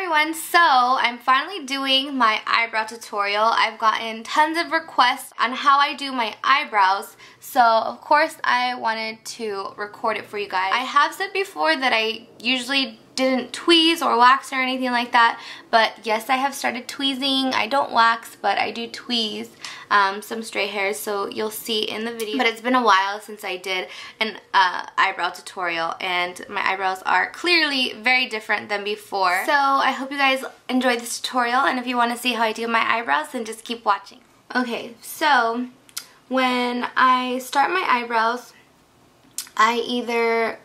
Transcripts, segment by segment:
everyone, so I'm finally doing my eyebrow tutorial. I've gotten tons of requests on how I do my eyebrows, so of course I wanted to record it for you guys. I have said before that I usually didn't tweeze or wax or anything like that, but yes, I have started tweezing. I don't wax, but I do tweeze some stray hairs, so you'll see in the video. But it's been a while since I did an eyebrow tutorial, and my eyebrows are clearly very different than before. So I hope you guys enjoyed this tutorial, and if you want to see how I do my eyebrows, then just keep watching. Okay, so when I start my eyebrows, I either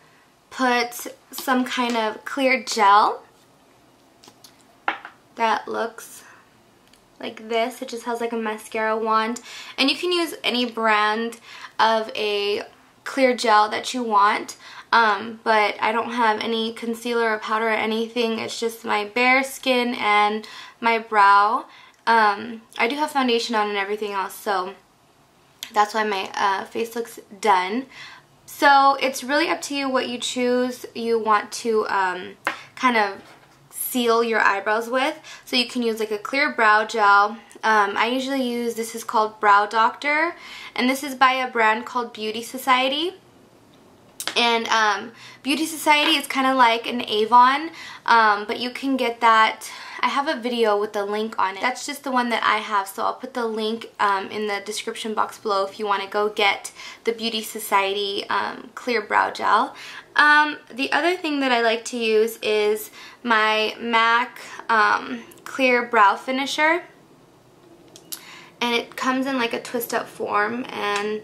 put some kind of clear gel that looks like this. It just has like a mascara wand, and you can use any brand of a clear gel that you want, but I don't have any concealer or powder or anything. It's just my bare skin and my brow. I do have foundation on and everything else, so that's why my face looks done. So it's really up to you what you choose you want to kind of seal your eyebrows with. So you can use like a clear brow gel. I usually use, this is called Brow Doctor, and this is by a brand called Beauty Society. And Beauty Society is kind of like an Avon, but you can get that. I have a video with the link on it. That's just the one that I have, so I'll put the link in the description box below if you want to go get the Beauty Society clear brow gel. The other thing that I like to use is my MAC clear brow finisher, and it comes in like a twist up form, and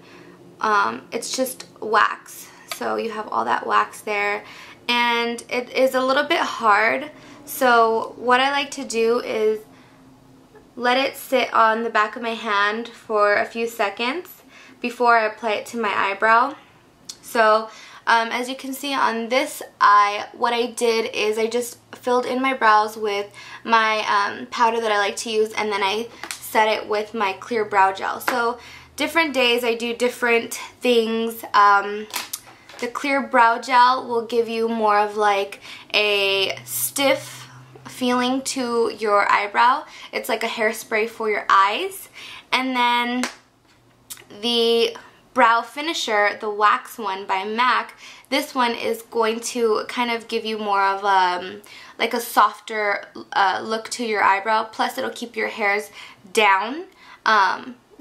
it's just wax. So you have all that wax there, and it is a little bit hard. So what I like to do is let it sit on the back of my hand for a few seconds before I apply it to my eyebrow. So as you can see on this eye, what I did is I just filled in my brows with my powder that I like to use, and then I set it with my clear brow gel. So different days I do different things. The clear brow gel will give you more of like a stiff feeling to your eyebrow. It's like a hairspray for your eyes. And then the brow finisher, the wax one by MAC, this one is going to kind of give you more of like a softer look to your eyebrow, plus it'll keep your hairs down.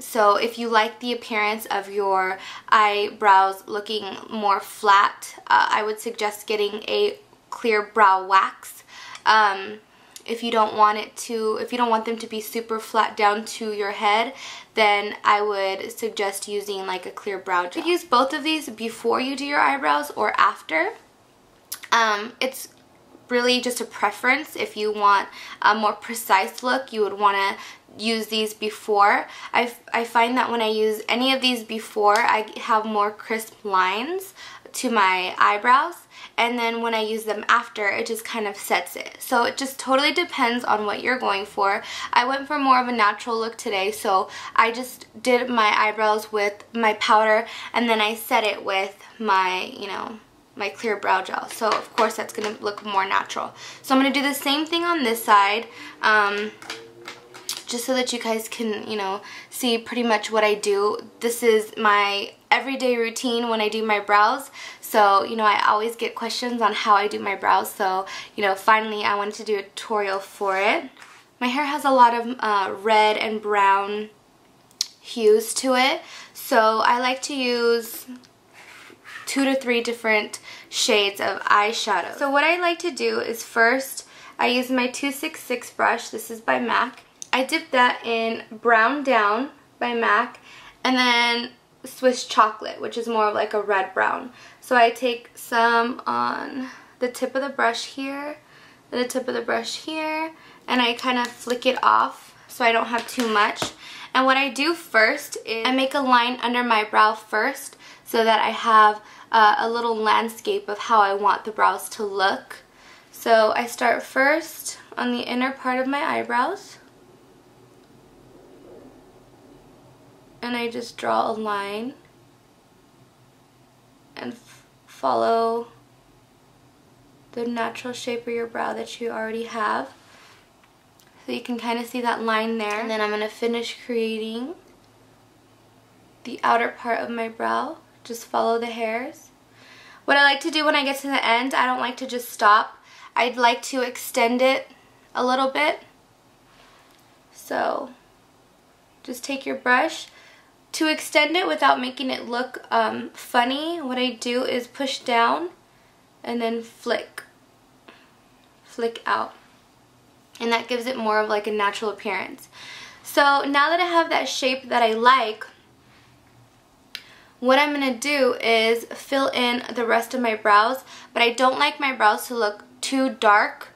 So if you like the appearance of your eyebrows looking more flat, I would suggest getting a clear brow wax. If you don't want them to be super flat down to your head, then I would suggest using like a clear brow gel. You could use both of these before you do your eyebrows or after. It's really just a preference. If you want a more precise look, you would want to use these before. I find that when I use any of these before, I have more crisp lines to my eyebrows, and then when I use them after, it just kind of sets it. So it just totally depends on what you're going for. I went for more of a natural look today, so I just did my eyebrows with my powder, and then I set it with my, my clear brow gel. So of course that's going to look more natural. So I'm going to do the same thing on this side, just so that you guys can, see pretty much what I do. This is my everyday routine when I do my brows. So, I always get questions on how I do my brows. So, finally I wanted to do a tutorial for it. My hair has a lot of red and brown hues to it. So I like to use 2 to 3 different shades of eyeshadow. So what I like to do is first I use my 266 brush. This is by MAC. I dip that in Brown Down by MAC, and then Swiss Chocolate, which is more of like a red brown. So I take some on the tip of the brush here, the tip of the brush here, and I kind of flick it off so I don't have too much. And what I do first is I make a line under my brow first, so that I have a little landscape of how I want the brows to look. So I start first on the inner part of my eyebrows, and I just draw a line and follow the natural shape of your brow that you already have. So you can kind of see that line there. And then I'm going to finish creating the outer part of my brow. Just follow the hairs. What I like to do when I get to the end, I don't like to just stop. I'd like to extend it a little bit. So just take your brush. To extend it without making it look funny, what I do is push down and then flick out. And that gives it more of like a natural appearance. So now that I have that shape that I like, what I'm going to do is fill in the rest of my brows. But I don't like my brows to look too dark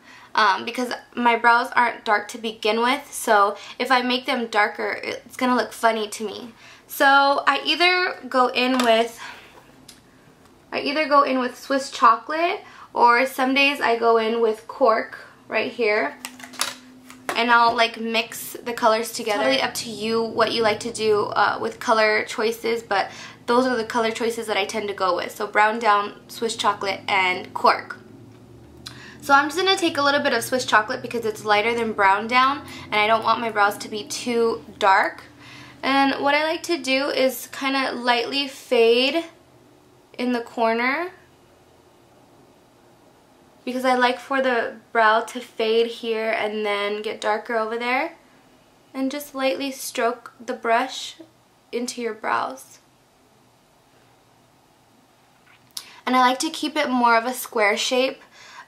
because my brows aren't dark to begin with. So if I make them darker, it's going to look funny to me. So I either go in with Swiss chocolate, or some days I go in with cork right here, and I'll like mix the colors together. It's totally up to you what you like to do with color choices, but those are the color choices that I tend to go with. So brown down, Swiss chocolate, and cork. So I'm just going to take a little bit of Swiss chocolate because it's lighter than brown down, and I don't want my brows to be too dark. And what I like to do is kind of lightly fade in the corner, because I like for the brow to fade here and then get darker over there. And just lightly stroke the brush into your brows. And I like to keep it more of a square shape,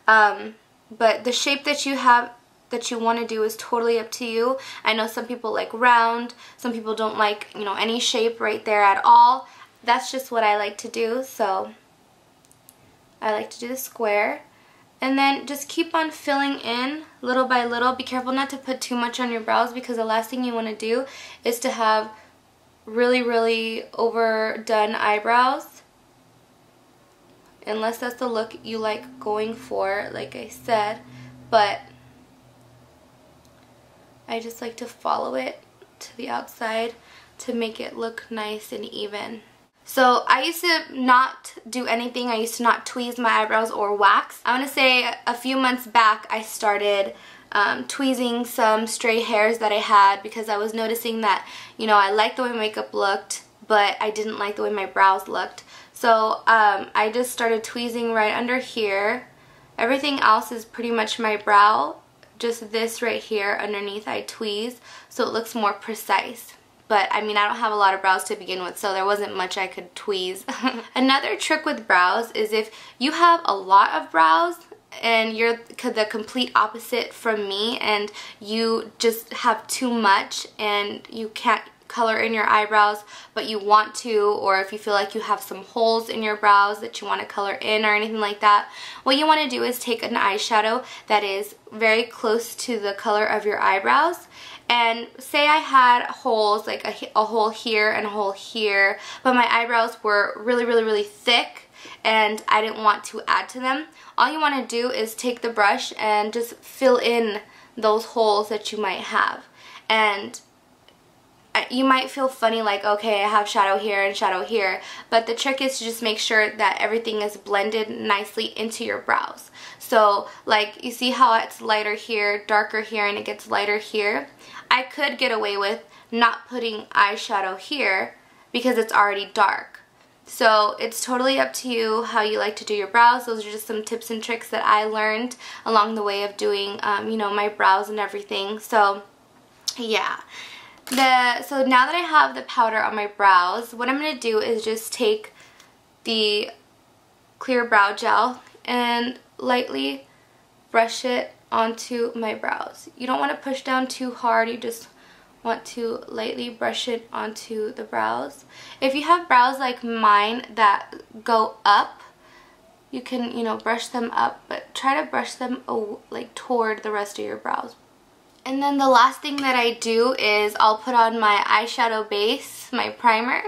but the shape that you have that you want to do is totally up to you. I know some people like round, some people don't like, you know, any shape right there at all. That's just what I like to do, so I like to do the square. And then just keep on filling in little by little. Be careful not to put too much on your brows, because the last thing you want to do is to have really, really overdone eyebrows. Unless that's the look you like going for, like I said. But I just like to follow it to the outside to make it look nice and even. So I used to not do anything. I used to not tweeze my eyebrows or wax. I want to say a few months back I started tweezing some stray hairs that I had, because I was noticing that, you know, I liked the way my makeup looked, but I didn't like the way my brows looked. So I just started tweezing right under here. Everything else is pretty much my brow. Just this right here underneath I tweeze so it looks more precise. But I mean, I don't have a lot of brows to begin with, so there wasn't much I could tweeze. Another trick with brows is if you have a lot of brows and you're the complete opposite from me, and you just have too much and you can't color in your eyebrows but you want to, or if you feel like you have some holes in your brows that you want to color in or anything like that, what you want to do is take an eyeshadow that is very close to the color of your eyebrows. And say I had holes, like a hole here and a hole here, but my eyebrows were really, really, really thick and I didn't want to add to them. All you want to do is take the brush and just fill in those holes that you might have. And you might feel funny, like, okay, I have shadow here and shadow here, but the trick is to just make sure that everything is blended nicely into your brows. So like, you see how it's lighter here, darker here, and it gets lighter here? I could get away with not putting eyeshadow here because it's already dark. So it's totally up to you how you like to do your brows. Those are just some tips and tricks that I learned along the way of doing, you know, my brows and everything. So yeah. So now that I have the powder on my brows, what I'm going to do is just take the clear brow gel and lightly brush it onto my brows. You don't want to push down too hard, you just want to lightly brush it onto the brows. If you have brows like mine that go up, you can, you know, brush them up, but try to brush them like toward the rest of your brows. And then the last thing that I do is I'll put on my eyeshadow base, my primer,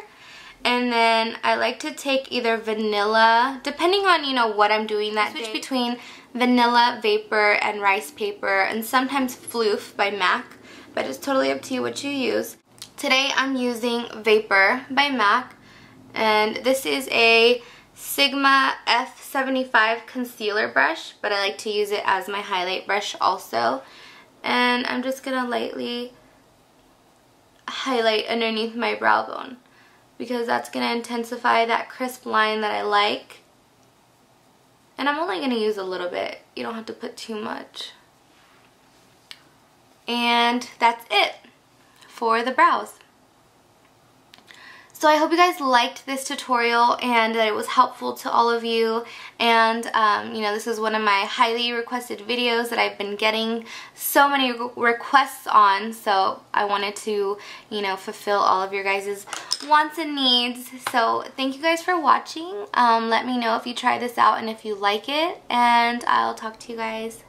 and then I like to take either vanilla, depending on, you know, what I'm doing that day. Switch between vanilla, vapor, and rice paper, and sometimes floof by MAC, but it's totally up to you what you use. Today I'm using Vapor by MAC, and this is a Sigma F75 concealer brush, but I like to use it as my highlight brush also. and I'm just going to lightly highlight underneath my brow bone because that's going to intensify that crisp line that I like. And I'm only going to use a little bit. You don't have to put too much. And that's it for the brows. So I hope you guys liked this tutorial and that it was helpful to all of you. And you know, this is one of my highly requested videos that I've been getting so many requests on. So I wanted to, you know, fulfill all of your guys' wants and needs. So thank you guys for watching. Let me know if you try this out and if you like it. And I'll talk to you guys